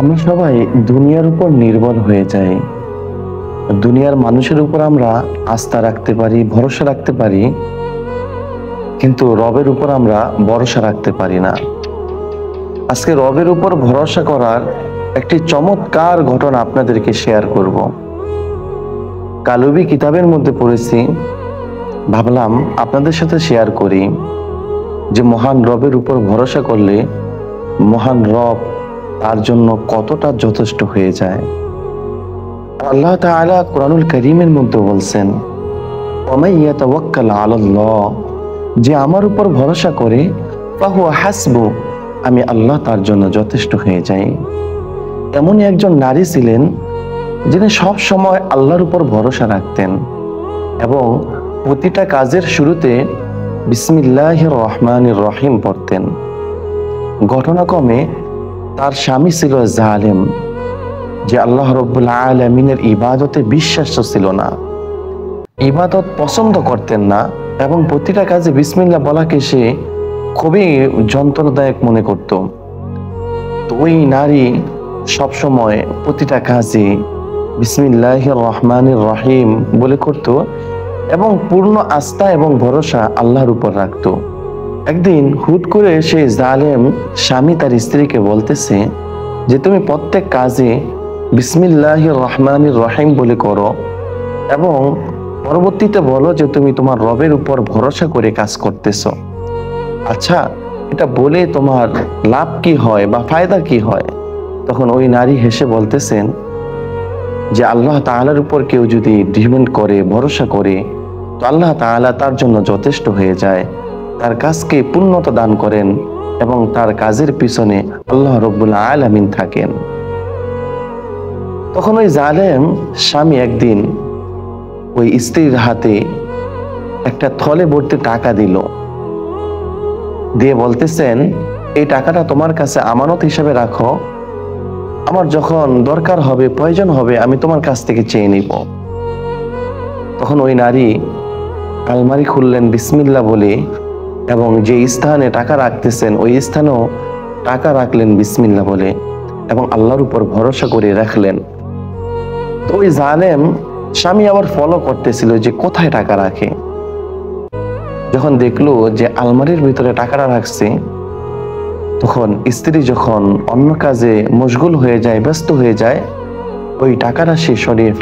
আমরা সবাই দুনিয়ার উপর নির্ভর হয়ে যাই। দুনিয়ার মানুষের উপর আমরা আস্থা রাখতে পারি, ভরসা রাখতে পারি, কিন্তু রবের উপর আমরা ভরসা রাখতে পারি না। আজকে রবের উপর ভরসা করার একটি চমৎকার ঘটনা আপনাদেরকে শেয়ার করব। কালবি কিতাবের মধ্যে পড়েছি, ভাবলাম আপনাদের সাথে শেয়ার করি যে মহান রবের উপর ভরসা করলে মহান রব তার জন্য কতটা যথেষ্ট হয়ে যায়। আল্লাহ তাআলা কুরআনুল কারীমের মধ্যে বলছেন, ওয়ামান ইয়াতাওয়াক্কাল আলাল্লাহ, যে আমার উপর ভরসা করে ফাহুয়া হাসবু, আমি আল্লাহ তার জন্য যথেষ্ট হয়ে যাই। এমনই একজন নারী ছিলেন যিনি সব সময় আল্লাহর উপর ভরসা রাখতেন এবং প্রতিটা কাজের শুরুতে বিসমিল্লাহির রহমানির রহিম পড়তেন। ঘটনাক্রমে তার স্বামী ছিল জালেম, যে আল্লাহ রাব্বুল আলামিনের ইবাদতে বিশ্বাস ছিল না, ইবাদত পছন্দ করতেন না এবং প্রতিটা কাজে বিসমিল্লাহ বলাকে সে খুবই যন্ত্রণাদায়ক মনে করত। তো ওই নারী সবসময় প্রতিটা কাজে বিসমিল্লাহির রহমানির রহিম বলে করত এবং পূর্ণ আস্থা এবং ভরসা আল্লাহর উপর রাখত। একদিন হুট করে সেই জালেম স্বামী তার স্ত্রীকে বলতেছে যে তুমি প্রত্যেক কাজে বিসমিল্লাহির রহমানির রহিম বলে করো এবং পরবর্তীতে বলো যে তুমি তোমার রবের উপর ভরসা করে কাজ করতেছো। আচ্ছা, এটা বলে তোমার লাভ কি হয় বা ফায়দা কি হয়? তখন ওই নারী হেসে বলতেছেন যে আল্লাহ তাআলার উপর কেউ যদি ডিপেন্ড করে, ভরসা করে, তো আল্লাহ তাআলা তার জন্য যথেষ্ট হয়ে যায়, তার কাজকে পূর্ণতা দান করেন এবং তার কাজের পিছনে আল্লাহ রাব্বুল আলামিন থাকেন। তখন ওই জালেম স্বামী একদিন ওই স্ত্রীর হাতে একটা থলে ভর্তি টাকা দিল, দিয়ে বলতেছেন এই টাকাটা তোমার কাছে আমানত হিসেবে রাখো, আমার যখন দরকার হবে, প্রয়োজন হবে, আমি তোমার কাছ থেকে চেয়ে নিব। তখন ওই নারী আলমারি খুললেন বিসমিল্লাহ বলে এবং যে স্থানে টাকা রাখতেছেন ওই স্থানেও টাকা রাখলেন বিসমিল্লাহ বলে এবং আল্লাহর উপর ভরসা করে রাখলেন। তো ওই জালেম স্বামী আবার ফলো করতেছিল যে কোথায় টাকা রাখে। যখন দেখলো যে আলমারির ভিতরে টাকাটা রাখছে, তখন স্ত্রী যখন অন্য কাজে মশগুল হয়ে যায়, ব্যস্ত হয়ে যায়, ওই টাকাটা সে সরিয়ে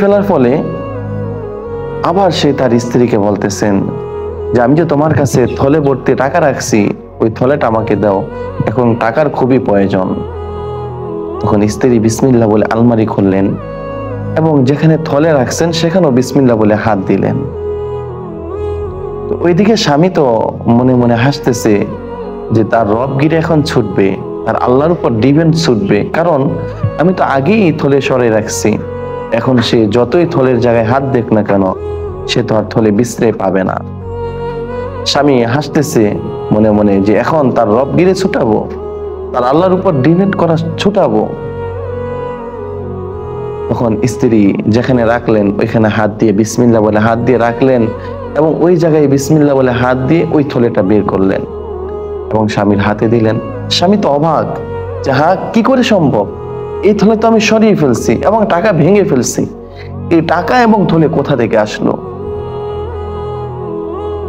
ফেলার ফলে আবার সে তার স্ত্রীকে বলতেছেন যে আমি যে তোমার কাছে থলে ভর্তি টাকা রাখছি, ওই থলেটা আমাকে দাও, এখন টাকার খুবই প্রয়োজন। তখন স্ত্রী বিসমিল্লাহ বলে আলমারি খুললেন এবং যেখানে থলে রাখছেন সেখানেও বিসমিল্লাহ বলে হাত দিলেন। তো ওইদিকে স্বামী তো মনে মনে হাসতেছে যে তার রবগিরি এখন ছুটবে, তার আল্লাহর উপর ডিপেন্ড ছুটবে, কারণ আমি তো আগেই থলে সরে রাখছি। এখন সে যতই থলের জায়গায় হাত দেখ না কেন, সে তো আর থলে বিশ্রয় পাবে না। স্বামী হাসতেছে মনে মনে যে এখন তার রবগিরি ছুটাবো, তার আল্লাহর উপর ডিপেন্ড করা ছুটাবো। তখন স্ত্রী যেখানে রাখলেন ওইখানে হাত দিয়ে বিসমিল্লাহ বলে হাত দিয়ে রাখলেন এবং ওই জায়গায় বিসমিল্লাহ বলে হাত দিয়ে ওই থলেটা বের করলেন এবং স্বামীর হাতে দিলেন। স্বামী তো অবাক যে হ্যাঁ, কি করে সম্ভব? এই থলে তো আমি সরিয়ে ফেলছি এবং টাকা ভেঙে ফেলছি, এই টাকা এবং থলে কোথা থেকে আসলো?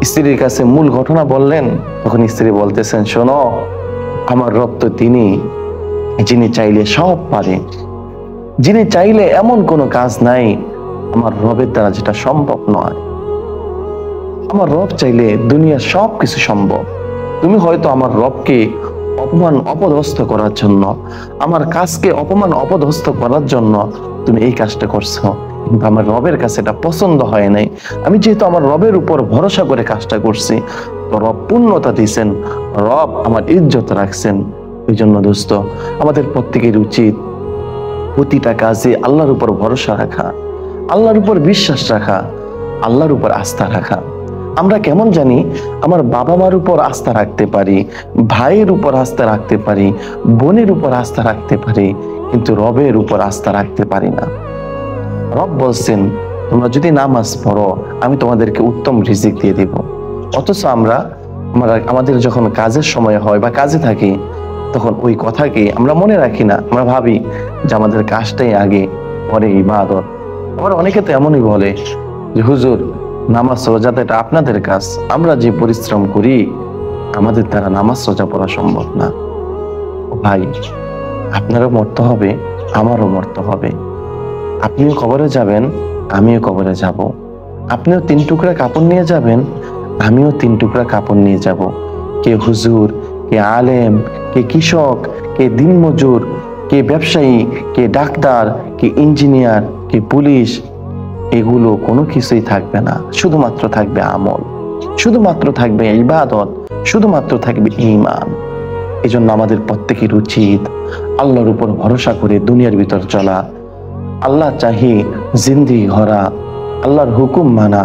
স্ত্রীর কাছে মূল ঘটনা বললেন। তখন স্ত্রী বলতেছেন, শোনো, আমার রব তো তিনি যিনি চাইলে সব পারে, যিনি চাইলে এমন কোনো কাজ নাই আমার রবের দ্বারা যেটা সম্ভব নয়। আমার রব চাইলে দুনিয়ার সবকিছু সম্ভব। তুমি হয়তো আমার রবকে অপমান অপদস্থ করার জন্য, আমার কাজকে অপমান অপদস্থ করার জন্য তুমি এই কাজটা করছো, কিন্তু আমার রবের কাছে এটা পছন্দ হয় নাই। আমি যেহেতু আমার রবের উপর ভরসা করে কাজটা করছি, তো রব পূর্ণতা দিয়েছেন, রব আমার ইজ্জত রাখছেন। ওই জন্য দোস্ত, আমাদের প্রত্যেকের উচিত প্রতিটা কাজে আল্লাহর উপর ভরসা রাখা, আল্লাহর উপর বিশ্বাস রাখা, আল্লাহর উপর আস্থা রাখা। আমরা কেমন জানি আমার বাবা মার উপর আস্থা রাখতে পারি, ভাইয়ের উপর আস্থা রাখতে পারি, বোনের উপর আস্থা রাখতে পারি, কিন্তু রবের উপর আস্থা রাখতে পারি না। রব বলছেন তোমরা যদি নামাজ পড়ো আমি তোমাদেরকে উত্তম রিজিক দিয়ে দিব। অথচ আমাদের যখন কাজের সময় হয় বা কাজে থাকি, তখন ওই কথাকে আমরা মনে রাখি না, আমরা ভাবি যে আমাদের কাজটাই আগে, পরে ইবাদত। আবার অনেকে তো এমনই বলে যে হুজুর, নামাজ রোজা তো এটা আপনাদের কাজ, আমরা যে পরিশ্রম করি আমাদের দ্বারা নামাজ রোজা পড়া সম্ভব না। ভাই, আপনারও মরতে হবে, আমারও মরতে হবে। আপনিও কবরে যাবেন, আমিও কবরে যাব। আপনিও 3 টুকরা কাপড় নিয়ে যাবেন, আমিও 3 টুকরা কাপড় নিয়ে যাব। কে হুজুর, কে আলেম, কে কৃষক, কে দিনমজুর, কে ব্যবসায়ী, কে ডাক্তার, কে ইঞ্জিনিয়ার, কে পুলিশ, এগুলো কোনো কিছুই থাকবে না। শুধুমাত্র থাকবে আমল, শুধুমাত্র থাকবে ইবাদত, শুধুমাত্র থাকবে ঈমান। এজন্য আমাদের প্রত্যেকের উচিত আল্লাহর উপর ভরসা করে দুনিয়ার ভিতর চলা, আল্লাহ চাহি জিন্দেগি গড়া, আল্লাহর হুকুম মানা।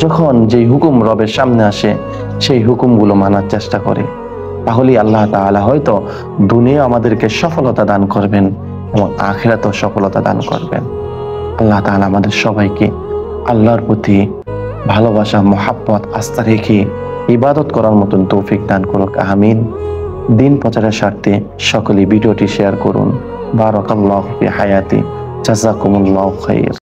যখন যেই হুকুম রবের সামনে আসে সেই হুকুমগুলো মানার চেষ্টা করে, তাহলেই আল্লাহ তাআলা হয়তো দুনিয়া আমাদেরকে সফলতা দান করবেন এবং আখিরাতেও সফলতা দান করবেন। আল্লাহ তাআলা আমাদের সবাইকে আল্লাহর প্রতি ভালোবাসা, মহাব্বত, আস্থা রেখে ইবাদত করার মতন তৌফিক দান করুক, আমিন। দিন প্রচারের স্বার্থে সকলে ভিডিওটি শেয়ার করুন। বারাকাল্লাহু ফি হায়াতি, জাযাকুমুল্লাহু খাইর।